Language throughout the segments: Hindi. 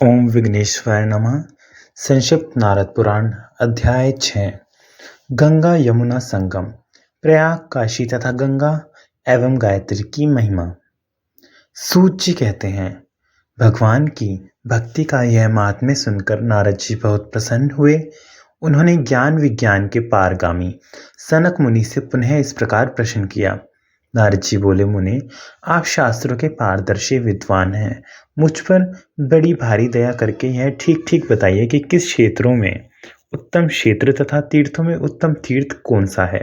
ओम विघ्नेश्वराय नमः। संक्षिप्त नारद पुराण अध्याय 6। गंगा यमुना संगम। प्रयाग, काशी तथा गंगा एवं गायत्री की महिमा। सूत जी कहते हैं, भगवान की भक्ति का यह महात्म्य सुनकर नारद जी बहुत प्रसन्न हुए। उन्होंने ज्ञान विज्ञान के पारगामी सनक मुनि से पुनः इस प्रकार प्रश्न किया। नारद जी बोले, मुने, आप शास्त्रों के पारदर्शी विद्वान हैं। मुझ पर बड़ी भारी दया करके यह ठीक ठीक बताइए कि किस क्षेत्रों में उत्तम क्षेत्र तथा तीर्थों में उत्तम तीर्थ कौन सा है।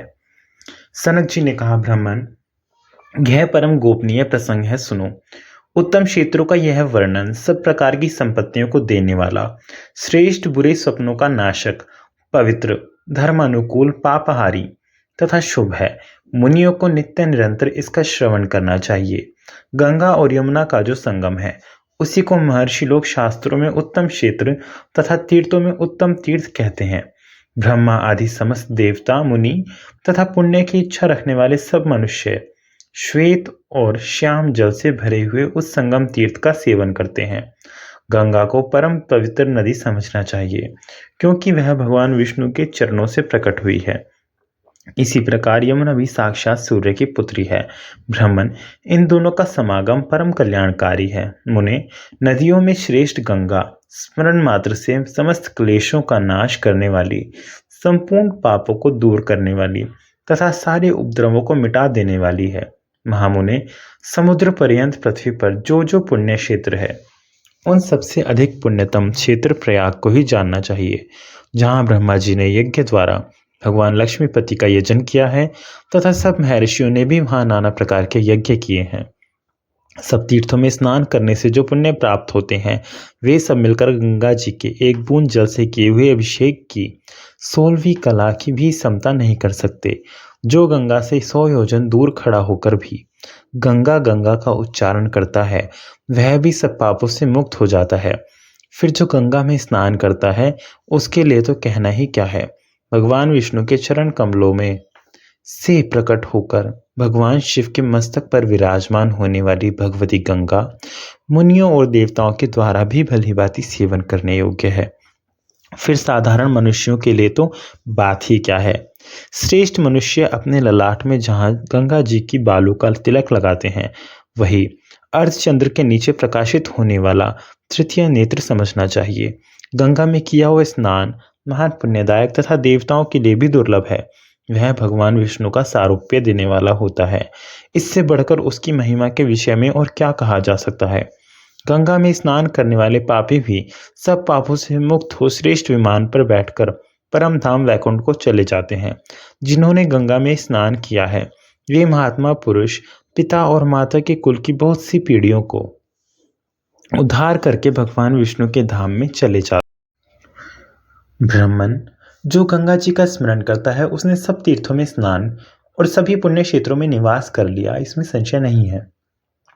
सनक जी ने कहा, ब्राह्मण, यह परम गोपनीय प्रसंग है, सुनो। उत्तम क्षेत्रों का यह वर्णन सब प्रकार की संपत्तियों को देने वाला, श्रेष्ठ बुरे स्वप्नों का नाशक, पवित्र, धर्मानुकूल, पापहारी तथा शुभ है। मुनियों को नित्य निरंतर इसका श्रवण करना चाहिए। गंगा और यमुना का जो संगम है, उसी को महर्षि लोग शास्त्रों में उत्तम क्षेत्र तथा तीर्थों में उत्तम तीर्थ कहते हैं। ब्रह्मा आदि समस्त देवता, मुनि तथा पुण्य की इच्छा रखने वाले सब मनुष्य श्वेत और श्याम जल से भरे हुए उस संगम तीर्थ का सेवन करते हैं। गंगा को परम पवित्र नदी समझना चाहिए, क्योंकि वह भगवान विष्णु के चरणों से प्रकट हुई है। इसी प्रकार यमुना भी साक्षात सूर्य की पुत्री है। ब्राह्मण, इन दोनों का समागम परम कल्याणकारी है। मुने, नदियों में श्रेष्ठ गंगा स्मरण मात्र से समस्त क्लेशों का नाश करने वाली, संपूर्ण पापों को दूर करने वाली तथा सारे उपद्रवों को मिटा देने वाली है। महामुने, समुद्र पर्यंत पृथ्वी पर जो जो पुण्य क्षेत्र है, उन सबसे अधिक पुण्यतम क्षेत्र प्रयाग को ही जानना चाहिए, जहाँ ब्रह्मा जी ने यज्ञ द्वारा भगवान लक्ष्मीपति का यजन किया है तथा सब महर्षियों ने भी वहाँ नाना प्रकार के यज्ञ किए हैं। सब तीर्थों में स्नान करने से जो पुण्य प्राप्त होते हैं, वे सब मिलकर गंगा जी के एक बूंद जल से किए हुए अभिषेक की 16वीं कला की भी समता नहीं कर सकते। जो गंगा से 100 योजन दूर खड़ा होकर भी गंगा गंगा का उच्चारण करता है, वह भी सब पापों से मुक्त हो जाता है। फिर जो गंगा में स्नान करता है, उसके लिए तो कहना ही क्या है। भगवान विष्णु के चरण कमलों में से प्रकट होकर भगवान शिव के मस्तक पर विराजमान होने वाली भगवती गंगा मुनियों और देवताओं के द्वारा भी भलीभांति सेवन करने योग्य है। फिर साधारण मनुष्यों के लिए तो बात ही क्या है। श्रेष्ठ मनुष्य अपने ललाट में जहाँ गंगा जी की बालू का तिलक लगाते हैं, वही अर्धचंद्र के नीचे प्रकाशित होने वाला तृतीय नेत्र समझना चाहिए। गंगा में किया हुआ स्नान महान पुण्यदायक तथा देवताओं के लिए भी दुर्लभ है। वह भगवान विष्णु का सारूप्य देने वाला होता है। इससे बढ़कर उसकी महिमा के विषय में और क्या कहा जा सकता है। गंगा में स्नान करने वाले पापी भी सब पापों से मुक्त हो श्रेष्ठ विमान पर बैठकर परम धाम वैकुंठ को चले जाते हैं। जिन्होंने गंगा में स्नान किया है, वे महात्मा पुरुष पिता और माता के कुल की बहुत सी पीढ़ियों को उद्धार करके भगवान विष्णु के धाम में चले जाते। ब्राह्मण, जो गंगा जी का स्मरण करता है, उसने सब तीर्थों में स्नान और सभी पुण्य क्षेत्रों में निवास कर लिया, इसमें संशय नहीं है।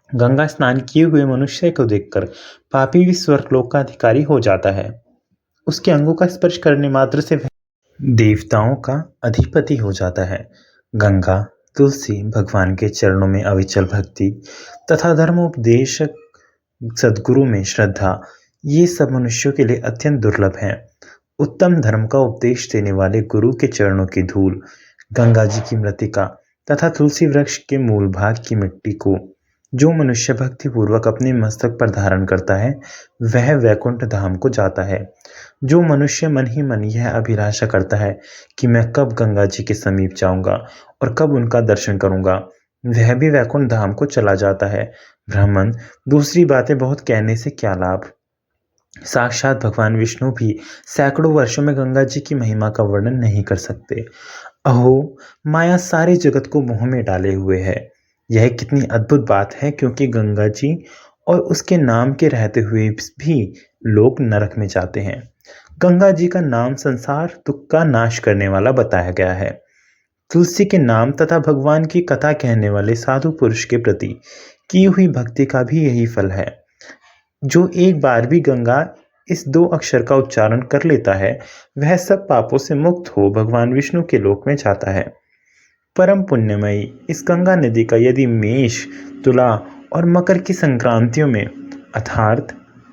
गंगा स्नान किए हुए मनुष्य को देखकर पापी भी स्वर्गलोक का अधिकारी हो जाता है। उसके अंगों का स्पर्श करने मात्र से वह देवताओं का अधिपति हो जाता है। गंगा, तुलसी, भगवान के चरणों में अविचल भक्ति तथा धर्मोपदेशक सद्गुरु में श्रद्धा, ये सब मनुष्यों के लिए अत्यंत दुर्लभ है। उत्तम धर्म का उपदेश देने वाले गुरु के चरणों की धूल, गंगा जी की मृतिका तथा तुलसी वृक्ष के मूल भाग की मिट्टी को जो मनुष्य भक्ति पूर्वक अपने मस्तक पर धारण करता है, वह वैकुंठ धाम को जाता है। जो मनुष्य मन ही मन यह अभिलाषा करता है कि मैं कब गंगा जी के समीप जाऊंगा और कब उनका दर्शन करूंगा, वह भी वैकुंठ धाम को चला जाता है। ब्राह्मण, दूसरी बातें बहुत कहने से क्या लाभ। साक्षात भगवान विष्णु भी सैकड़ों वर्षों में गंगा जी की महिमा का वर्णन नहीं कर सकते। अहो, माया सारे जगत को मोह में डाले हुए है। यह कितनी अद्भुत बात है, क्योंकि गंगा जी और उसके नाम के रहते हुए भी लोग नरक में जाते हैं। गंगा जी का नाम संसार दुख का नाश करने वाला बताया गया है। तुलसी के नाम तथा भगवान की कथा कहने वाले साधु पुरुष के प्रति की हुई भक्ति का भी यही फल है। जो एक बार भी गंगा इस 2 अक्षर का उच्चारण कर लेता है, वह सब पापों से मुक्त हो भगवान विष्णु के लोक में जाता है। परम पुण्यमयी इस गंगा नदी का यदि मेष, तुला और मकर की संक्रांतियों में अर्थात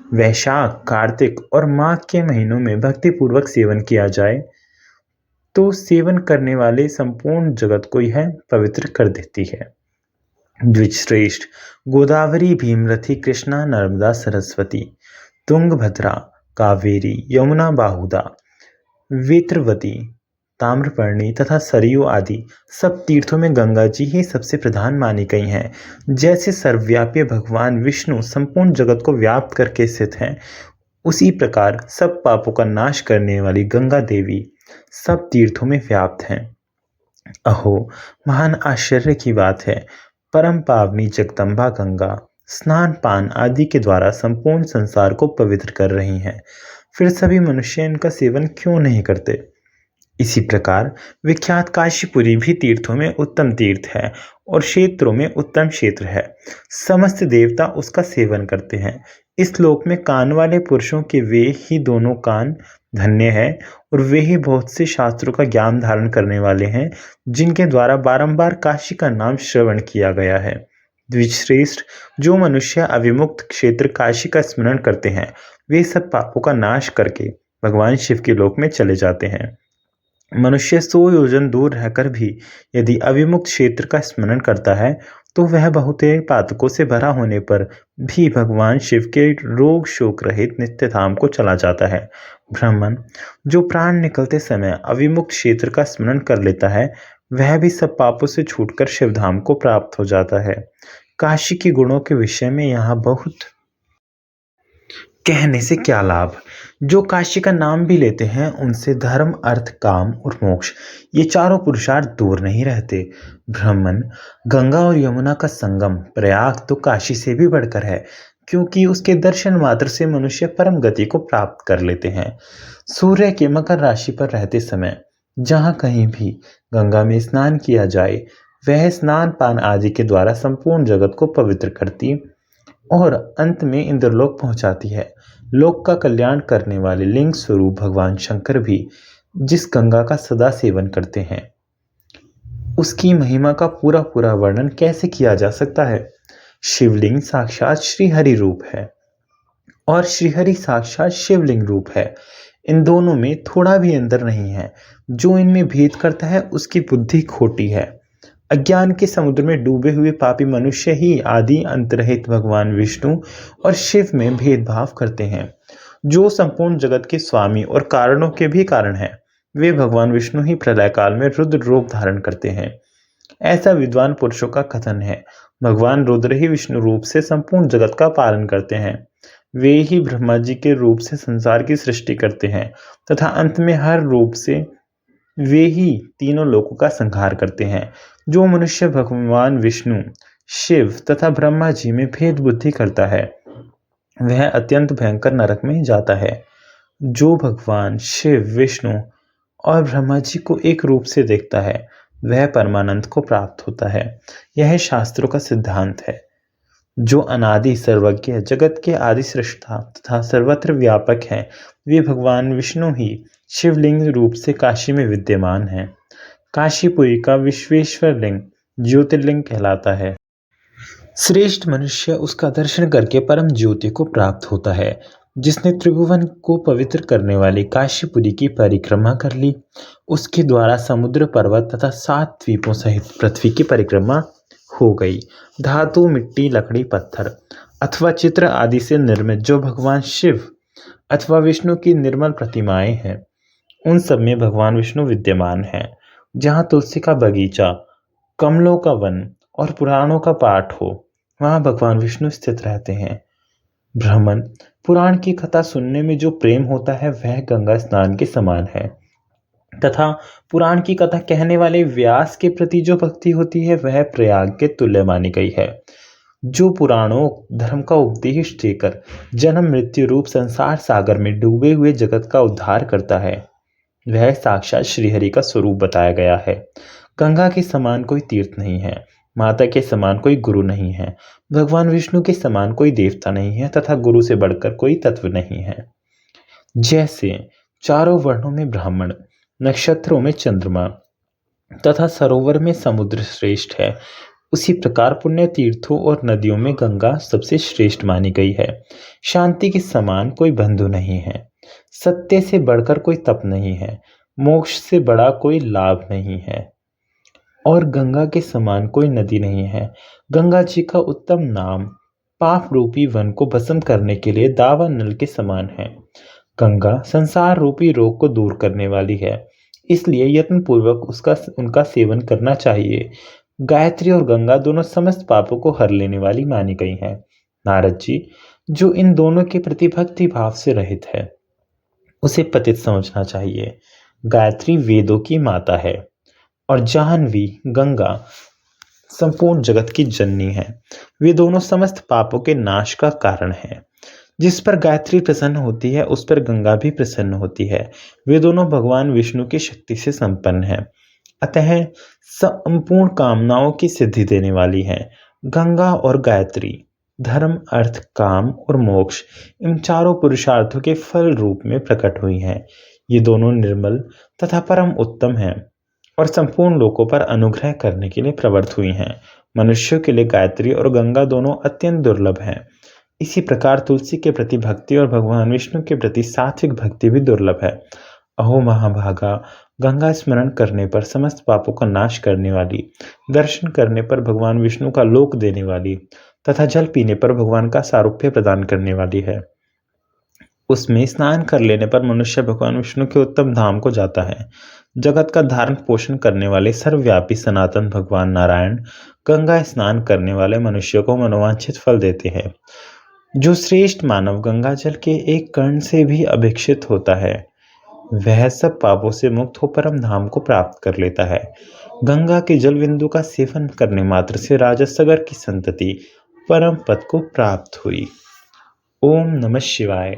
वैशाख, कार्तिक और माघ के महीनों में भक्तिपूर्वक सेवन किया जाए तो सेवन करने वाले संपूर्ण जगत को यह पवित्र कर देती है। द्विजश्रेष्ठ गोदावरी, भीमरथी, कृष्णा, नर्मदा, सरस्वती, तुंगभद्रा, कावेरी, यमुना, बाहुदा, वेत्रवती, ताम्रपर्णी तथा सरयू आदि सब तीर्थों में गंगा जी ही सबसे प्रधान मानी गई हैं। जैसे सर्वव्यापी भगवान विष्णु संपूर्ण जगत को व्याप्त करके स्थित हैं, उसी प्रकार सब पापों का नाश करने वाली गंगा देवी सब तीर्थों में व्याप्त हैं। अहो, महान आश्चर्य की बात है, परम पावनी जगदम्बा गंगा स्नान पान आदि के द्वारा संपूर्ण संसार को पवित्र कर रही हैं। फिर सभी मनुष्य इनका सेवन क्यों नहीं करते? इसी प्रकार विख्यात काशीपुरी भी तीर्थों में उत्तम तीर्थ है और क्षेत्रों में उत्तम क्षेत्र है। समस्त देवता उसका सेवन करते हैं। इस लोक में कान वाले पुरुषों के वे ही दोनों कान धन्य है और वे ही बहुत से शास्त्रों का ज्ञान धारण करने वाले हैं, जिनके द्वारा बारंबार काशी का नाम श्रवण किया गया है। द्विजश्रेष्ठ, जो मनुष्य अविमुक्त क्षेत्र काशी का स्मरण करते हैं, वे सब पापों का नाश करके भगवान शिव के लोक में चले जाते हैं। मनुष्य 100 योजन दूर रहकर भी यदि अविमुक्त क्षेत्र का स्मरण करता है, तो वह बहुतेरे पातकों से भरा होने पर भी भगवान शिव के रोग शोक रहित नित्य धाम को चला जाता है। ब्राह्मण, जो प्राण निकलते समय अविमुक्त क्षेत्र का स्मरण कर लेता है, वह भी सब पापों से छूटकर शिवधाम को प्राप्त हो जाता है। काशी के गुणों के विषय में यहाँ बहुत कहने से क्या लाभ। जो काशी का नाम भी लेते हैं, उनसे धर्म, अर्थ, काम और मोक्ष ये चारों पुरुषार्थ दूर नहीं रहते। ब्राह्मण, गंगा और यमुना का संगम प्रयाग तो काशी से भी बढ़कर है, क्योंकि उसके दर्शन मात्र से मनुष्य परम गति को प्राप्त कर लेते हैं। सूर्य के मकर राशि पर रहते समय जहाँ कहीं भी गंगा में स्नान किया जाए, वह स्नान पान आदि के द्वारा संपूर्ण जगत को पवित्र करती और अंत में इंद्रलोक पहुंचाती है। लोक का कल्याण करने वाले लिंग स्वरूप भगवान शंकर भी जिस गंगा का सदा सेवन करते हैं, उसकी महिमा का पूरा पूरा वर्णन कैसे किया जा सकता है। शिवलिंग साक्षात श्रीहरि रूप है और श्रीहरि साक्षात शिवलिंग रूप है। इन दोनों में थोड़ा भी अंतर नहीं है। जो इनमें भेद करता है, उसकी बुद्धि खोटी है। अज्ञान के समुद्र में डूबे हुए पापी मनुष्य ही आदि अंतरहित भगवान विष्णु और शिव में भेदभाव करते हैं। जो संपूर्ण जगत के स्वामी और कारणों के भी कारण हैं, वे भगवान विष्णु ही प्रलय काल में रुद्र रूप धारण करते हैं। ऐसा विद्वान पुरुषों का कथन है। भगवान रुद्र ही विष्णु रूप से संपूर्ण जगत का पालन करते हैं। वे ही ब्रह्मा जी के रूप से संसार की सृष्टि करते हैं तथा अंत में हर रूप से वे ही तीनों लोकों का संहार करते हैं। जो मनुष्य भगवान विष्णु, शिव तथा ब्रह्मा जी में भेद बुद्धि करता है, वह अत्यंत भयंकर नरक में जाता है। जो भगवान शिव, विष्णु और ब्रह्मा जी को एक रूप से देखता है, वह परमानंद को प्राप्त होता है। यह शास्त्रों का सिद्धांत है। जो अनादि सर्वज्ञ, जगत के आदि सृष्टा तथा सर्वत्र व्यापक हैं, वे भगवान विष्णु ही शिवलिंग रूप से काशी में विद्यमान हैं। काशीपुरी का विश्वेश्वर लिंग ज्योतिर्लिंग कहलाता है। श्रेष्ठ मनुष्य उसका दर्शन करके परम ज्योति को प्राप्त होता है। जिसने त्रिभुवन को पवित्र करने वाली काशीपुरी की परिक्रमा कर ली, उसके द्वारा समुद्र, पर्वत तथा 7 द्वीपों सहित पृथ्वी की परिक्रमा हो गई। धातु, मिट्टी, लकड़ी, पत्थर अथवा चित्र आदि से निर्मित जो भगवान शिव अथवा विष्णु की निर्मल प्रतिमाएं हैं, उन सब में भगवान विष्णु विद्यमान हैं। जहाँ तुलसी का बगीचा, कमलों का वन और पुराणों का पाठ हो, वहाँ भगवान विष्णु स्थित रहते हैं। ब्राह्मण, पुराण की कथा सुनने में जो प्रेम होता है, वह गंगा स्नान के समान है तथा पुराण की कथा कहने वाले व्यास के प्रति जो भक्ति होती है, वह प्रयाग के तुल्य मानी गई है। जो पुराणों धर्म का उपदेश देकर जन्म मृत्यु रूप संसार सागर में डूबे हुए जगत का उद्धार करता है, वह साक्षात श्रीहरि का स्वरूप बताया गया है। गंगा के समान कोई तीर्थ नहीं है, माता के समान कोई गुरु नहीं है, भगवान विष्णु के समान कोई देवता नहीं है तथा गुरु से बढ़कर कोई तत्व नहीं है। जैसे चारों वर्णों में ब्राह्मण, नक्षत्रों में चंद्रमा तथा सरोवर में समुद्र श्रेष्ठ है, उसी प्रकार पुण्य तीर्थों और नदियों में गंगा सबसे श्रेष्ठ मानी गई है। शांति के समान कोई बंधु नहीं है, सत्य से बढ़कर कोई तप नहीं है, मोक्ष से बड़ा कोई लाभ नहीं है और गंगा के समान कोई नदी नहीं है। गंगा जी का उत्तम नाम पाप रूपी वन को भस्म करने के लिए दावा नल के समान है। गंगा संसार रूपी रोग को दूर करने वाली है, इसलिए यत्न पूर्वक उनका सेवन करना चाहिए। गायत्री और गंगा दोनों समस्त पापों को हर लेने वाली मानी गई हैं। नारद जी, जो इन दोनों के प्रति भक्ति भाव से रहित है, उसे पतित समझना चाहिए। गायत्री वेदों की माता है और जाह्नवी गंगा संपूर्ण जगत की जननी है। वे दोनों समस्त पापों के नाश का कारण है। जिस पर गायत्री प्रसन्न होती है उस पर गंगा भी प्रसन्न होती है। वे दोनों भगवान विष्णु की शक्ति से संपन्न हैं, अतः संपूर्ण कामनाओं की सिद्धि देने वाली हैं। गंगा और गायत्री धर्म, अर्थ, काम और मोक्ष इन चारों पुरुषार्थों के फल रूप में प्रकट हुई हैं। ये दोनों निर्मल तथा परम उत्तम हैं और संपूर्ण लोकों पर अनुग्रह करने के लिए प्रवृत्त हुई हैं। मनुष्यों के लिए गायत्री और गंगा दोनों अत्यंत दुर्लभ हैं। इसी प्रकार तुलसी के प्रति भक्ति और भगवान विष्णु के प्रति सात्विक भक्ति भी दुर्लभ है। अहो महाभागा, गंगा स्मरण करने पर समस्त पापों का नाश करने वाली, दर्शन करने पर भगवान विष्णु का लोक देने वाली तथा जल पीने पर भगवान का सारूप्य प्रदान करने वाली है। उसमें स्नान कर लेने पर मनुष्य भगवान विष्णु के उत्तम धाम को जाता है। जगत का धारण पोषण करने वाले सर्वव्यापी सनातन भगवान नारायण गंगा स्नान करने वाले मनुष्य को मनोवांछित फल देते हैं। जो श्रेष्ठ मानव गंगा जल के एक कण से भी अभिक्षित होता है, वह सब पापों से मुक्त हो परम धाम को प्राप्त कर लेता है। गंगा के जल बिंदु का सेवन करने मात्र से राजा सगर की संतति परम पद को प्राप्त हुई। ओम नमः शिवाय।